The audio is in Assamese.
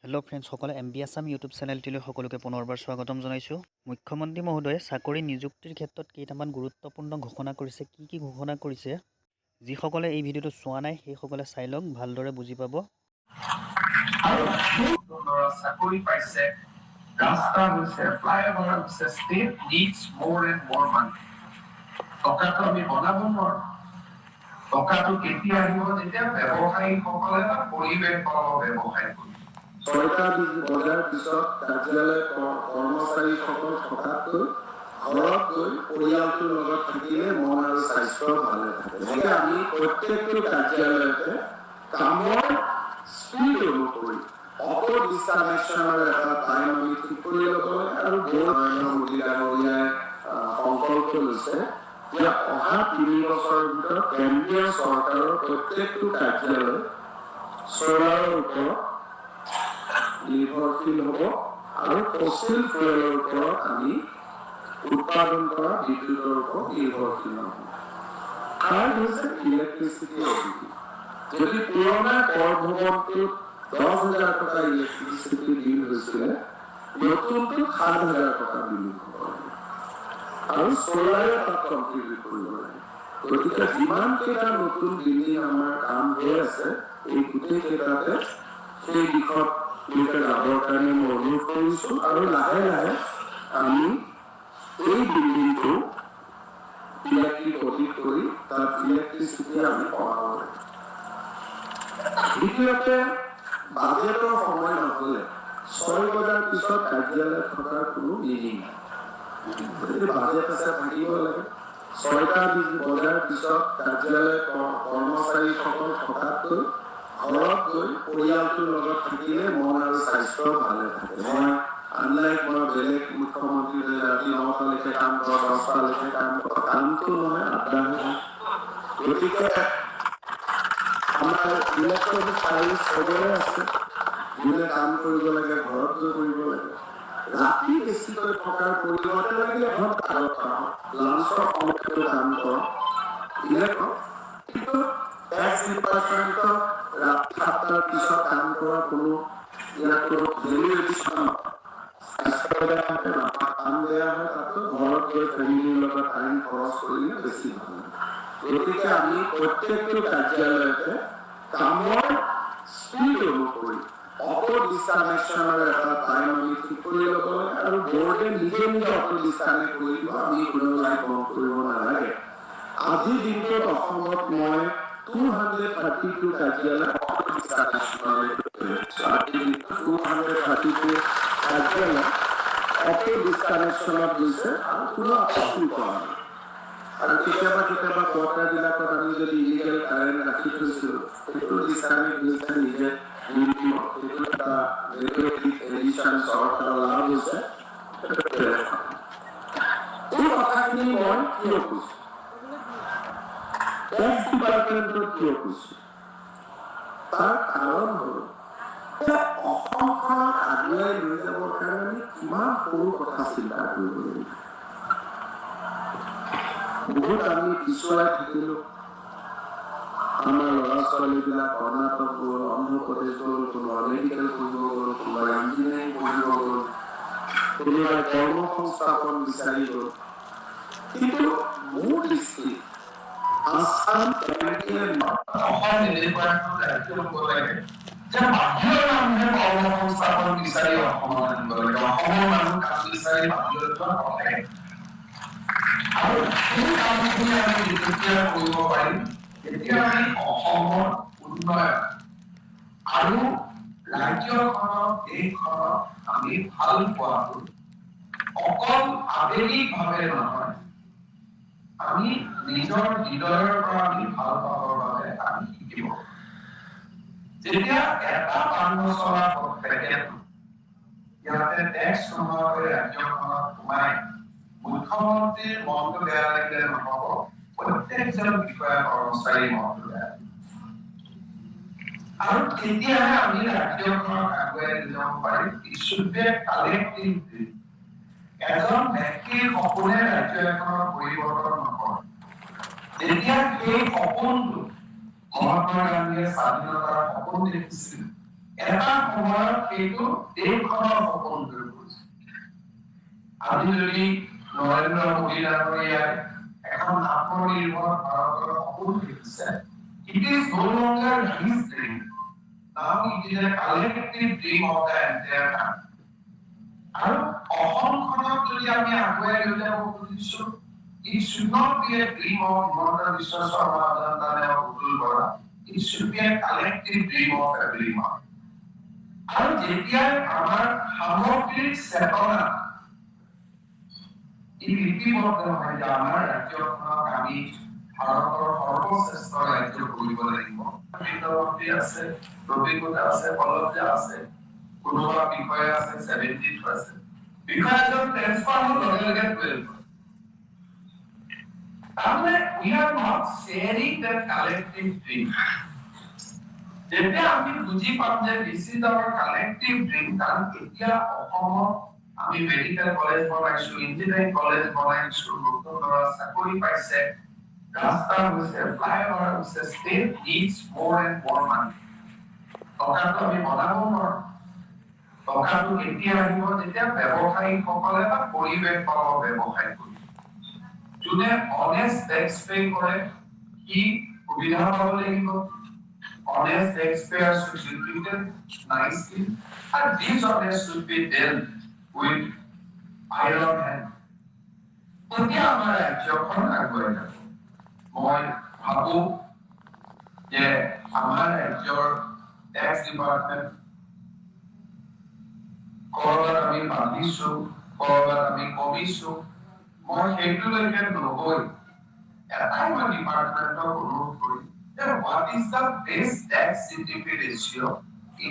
হেল্ল' ফ্ৰেণ্ডসকলে MB আছাম ইউটিউব চেনেলটিলৈ সকলোকে পুনৰবাৰ স্বাগতম জনাইছোঁ। মুখ্যমন্ত্ৰী মহোদয়ে চাকৰি নিযুক্তিৰ ক্ষেত্ৰত কেইটামান গুৰুত্বপূৰ্ণ ঘোষণা কৰিছে। কি ঘোষণা কৰিছে, যিসকলে এই ভিডিঅ'টো চোৱা নাই সেইসকলে চাই লওক, ভালদৰে বুজি পাব। চাকৰি পাইছে, ৰাস্তা হৈছে, ফ্লাইঅভাৰ হৈছে, ষ্টেট নিডছ মোৰ এণ্ড মোৰ মানি। টকাটো আমি বনাব নোৱাৰোঁ। টকাটো কেতিয়া আহিব, যেতিয়া ব্যৱসায়ীসকলে বা পৰিৱেশৰ ব্যৱসায় কৰিব। 6টা বজাৰ পিছত কাৰ্যালয় কৰ্মচাৰীসকল থকাতকৈ ঘৰত গৈ পৰিয়ালটোৰ লগত থাকিলে মন আৰু স্বাস্থ্য ভালে থাকে। গতিকে আমি প্ৰত্যেকটো কাৰ্যালয়তে কামৰ স্পীড অনুসৰি অটো ডিষ্টানেশ্যনৰ এটা টাইম আমি ঠিক কৰি ল'ব লাগে। আৰু নৰেন্দ্ৰ মোদী ডাঙৰীয়াই সংকল্প লৈছে যে অহা 3 বছৰৰ ভিতৰত কেন্দ্ৰীয় চৰকাৰৰ প্ৰত্যেকটো কাৰ্যালয় চ'লাৰৰ ওপৰত নিৰ্ভৰশীল হ'ব আৰু ফসিল ফুয়েলৰ ওপৰত আমি উৎপাদন কৰা বিদ্যুতৰ ওপৰত নিৰ্ভৰশীল নহ'ব। থাৰ্ড হৈছে ইলেক্ট্ৰিচিটি অডিট। যদি পুৰণা কৰ ভৱনটোত 10,000 টকা ইলেক্ট্ৰিচিটি বিল হৈছিলে, নতুনটোত 7,000 টকা বিল হ'ব আৰু চ'লাৰে তাত কণ্ট্ৰিবিউট কৰিব লাগে। গতিকে যিমান কেইটা নতুন বিল্ডিং আমাৰ কাম হৈ আছে, এই গোটেই কেইটাতে সেই দিশত যাবৰ কাৰণে মই অনুৰোধ কৰিছোঁ। আৰু লাহে লাহে আমি এই বিল্ডিংটো ইলেক্ট্ৰিক অডিট কৰি তাত ইলেক্ট্ৰিচিটি আমি কমাব লাগে। দ্বিতীয়তে, বাজেটৰ সময় নহ'লে 6 বজাৰ পিছত কাৰ্যালয়ত থকাৰ কোনো মিনিং নাই। যদি বাজেট আছে থাকিব লাগে। 6টা বজাৰ পিছত কাৰ্যালয় কৰ্মচাৰীসকল থকাতকৈ ঘৰত গৈ পৰিয়ালটোৰ লগত থাকিলে মন আৰু স্বাস্থ্য ভালে থাকে। মই বেলেগ মুখ্যমন্ত্ৰী ৰাতি 9টালৈকে কাম কৰা, 10টালৈকে কাম কৰা, কামটো নহয় আড্ডা নহয়। গতিকে আমাৰ ইলেক্ট্ৰনিক চাৰ্ভিচ চবৰে আছে। যোনে কাম কৰিব লাগে ঘৰত গৈ কৰিব লাগে। ৰাতি বেছিকৈ থকাৰ পৰিৱৰ্তে লাগিলে ঘৰত আগত পাওঁ, লাঞ্চৰ সময়তো কাম কৰক। কিন্তু টেক্স ডিপাৰ্টমেণ্টৰ ৰাতি 7টাৰ পিছত কাম কৰা কোনো ইয়াত কোনো ভেলু এডিশ্যন নহয়। স্বাস্থ্য বেয়া হয়, কাম বেয়া হয়, তাতো ঘৰত গৈ ফেমিলিৰ লগত টাইম খৰচ কৰিলে বেছি ভাল। গতিকে আমি প্ৰত্যেকটো কাৰ্যালয়তে কামৰ স্পীড অনুসৰি অটো ডিষ্টানেশ্যনৰ এটা টাইম আমি ঠিক কৰি ল'ব লাগে। আৰু বৰ্ডে নিজে নিজে অটো ডিষ্টানেক্ট কৰি দিব, আমি কোনো লাইট বন্ধ কৰিব নালাগে। আজিৰ দিনটোত অসমত মই 232 কাৰ্যালয় অটো ডিষ্টানেশ্যনলৈ 232 কাৰ্যালয় অটো ডিষ্টানেশ্যনত গৈছে আৰু কোনো আপত্তি কৰা নাই। আৰু কেতিয়াবা কোৱাৰ্টাৰবিলাকত আমি যদি ইলিগেল কাৰেণ্ট ৰাখি থৈছিলোঁ, সেইটো ডিষ্টানেক্ট হৈছে নিজে। সেইটো এটা ৰেগুলেটৰী এডিশ্যন চৰকাৰৰ লাভ হৈছে। এই কথাখিনি মই কিয় কৈছোঁ, টেক্স ডিপাৰ্টমেণ্টত কিয় কৈছোঁ, তাৰ কাৰণ হ'ল অসমখনক আগুৱাই লৈ যাবৰ কাৰণে আমি কিমান সৰু কথা চিন্তা কৰিব লাগিব। বহুত আমি পিছুৱাই থাকিলোঁ। আমাৰ ল'ৰা ছোৱালীবিলাক কৰ্ণাটক গ'ল, অন্ধ্ৰপ্ৰদেশ গ'ল, কোনোবা মেডিকেল পঢ়িব গ'ল, কোনোবা ইঞ্জিনিয়াৰিং পঢ়িব গ'ল, কোনোবাই কৰ্ম সংস্থাপন বিচাৰি গ'ল। কিন্তু মোৰ দৃষ্টিত আসাম অসম এনেকুৱা এখন ৰাজ্য হ'ব লাগে যে বাহিৰৰ মানুহে কৰ্ম সংস্থাপন বিচাৰি অসমত আনিব লাগে, অসমৰ মানুহ কাম বিচাৰি বাহিৰত যোৱা নহয়। আৰু সেই কামখিনি আমি যেতিয়া কৰিব পাৰিম, তেতিয়া আমি অসমৰ উন্নয়ন আৰু ৰাজ্যখনক দেশখনক আমি ভাল পোৱাটো অকল আবেগিকভাৱে নহয়, আমি নিজৰ হৃদয়ৰ পৰা আমি ভাল পাবৰ বাবে আমি শিকিব। যেতিয়া এটা পান মছলা পেকেট ইয়াতে টেক্স নোহোৱাকৈ ৰাজ্যখনত সোমাই মুখ্যমন্ত্ৰীৰ মনটো বেয়া লাগিলে নহ'ব, প্ৰত্যেকজন বিষয়া কৰ্মচাৰীৰ মনটো বেয়া লাগিব। আৰু তেতিয়াহে আমি ৰাজ্যখনক আগুৱাই লৈ যাব পাৰিম। এজন ব্যক্তিৰ সপোনে ৰাজ্য এখনৰ পৰিৱৰ্তন নকৰে। যেতিয়া সেই সপোনটো মহাত্মা গান্ধীয়ে স্বাধীনতাৰ সপোন দেখিছিল, এটা সময়ত সেইটো দেশখনৰ সপোন হৈ পৰিছে। আজি যদি নৰেন্দ্ৰ মোদী ডাঙৰীয়াই এখন আত্মনিৰ্ভৰ ভাৰতৰ সপোন দেখিছে, it is no longer his dream. Now it is a collective dream of the entire country. আৰু অসমখনক যদি আমি আগুৱাই লৈ যাব খুজিছো, it should not be a dream of Himanta Biswa Sarma Ajanta or Utul Bora. It should be a collective dream of everyone. আৰু যেতিয়া আমাৰ সামগ্ৰিক চেতনা ই লিপিবদ্ধ হয় যে আমাৰ ৰাজ্যখনক আমি ভাৰতৰ সৰ্বশ্ৰেষ্ঠ ৰাজ্য কৰিব লাগিব, বিদ্যামন্ত্ৰী আছে, ৰবিকুটা আছে, পলব্জা আছে, কোনোবা বিষয়া আছে, 70 আছে, বিষয়াজন ট্ৰেন্সফাৰ হ'ল লগে লগে 12। তাৰমানে we are not sharing that collective dream. যেতিয়া আমি বুজি পাম যে this is our collective dream, কাৰণ এতিয়া অসমত আমি মেডিকেল কলেজ বনাইছো, ইঞ্জিনিয়াৰিং কলেজ বনাইছো, নতুন ল'ৰা চাকৰি পাইছে, ৰাস্তা হৈছে, ফ্লাইঅভাৰ হৈছে, state needs more and more money. টকাটো আমি বনাব নোৱাৰো। টকাটো কেতিয়া আহিব? যেতিয়া ব্যৱসায়ীসকলে বা পৰিৱেশ পাব ব্যৱসায় কৰি। যোনে honest tax pay কৰে সি সুবিধা পাব লাগিব। Honest taxpayers should be treated nicely, and dishonest should be dealt with iron hand. তেতিয়া আমাৰ ৰাজ্যখন আগুৱাই যাব। মই ভাবো যে আমাৰ ৰাজ্যৰ টেক্স ডিপাৰ্টমেণ্ট কৰবাত আমি বান্ধিছো, কৰবাত আমি কমিছো, মই সেইটোলৈকে নগৈ এটাই মই ডিপাৰ্টমেণ্টক অনুৰোধ কৰিম, what is the best tax GDP ratio in